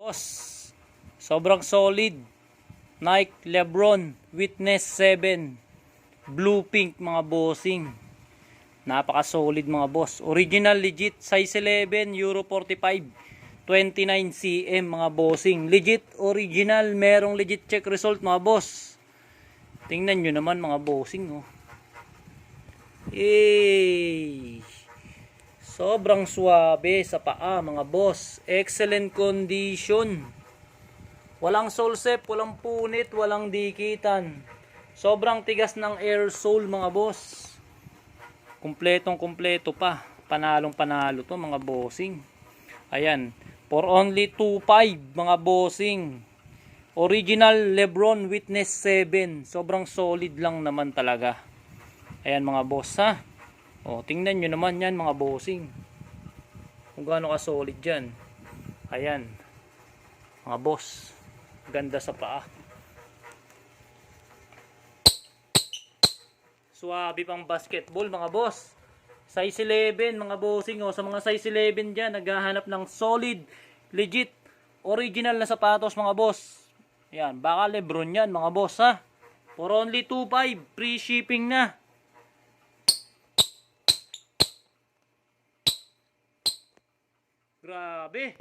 Boss, sobrang solid. Nike Lebron Witness 7 blue pink mga bossing. Napaka solid mga boss. Original legit size 11 Euro 45 29 cm mga bossing. Legit original, merong legit check result mga boss. Tingnan nyo naman mga bossing oh. Sobrang suwabe sa paa mga boss. Excellent condition. Walang sole sep, walang punit, walang dikitan. Sobrang tigas ng air sole mga boss. Kumpletong kumpleto pa. Panalong panalo to mga bossing. Ayan. For only 2.5 mga bossing. Original Lebron Witness 7. Sobrang solid lang naman talaga. Ayan mga boss ha. O, tingnan nyo naman yan mga bossing. Kung gaano ka solid yan. Ayan. Mga boss. Ganda sa paa. Suwabe pang basketball mga boss. Size 11 mga bossing. O, sa mga size 11 dyan, naghahanap ng solid, legit, original na sapatos mga boss. Ayan. Baka Lebron yan mga boss ha. For only 2.5. Free shipping na. Grabe.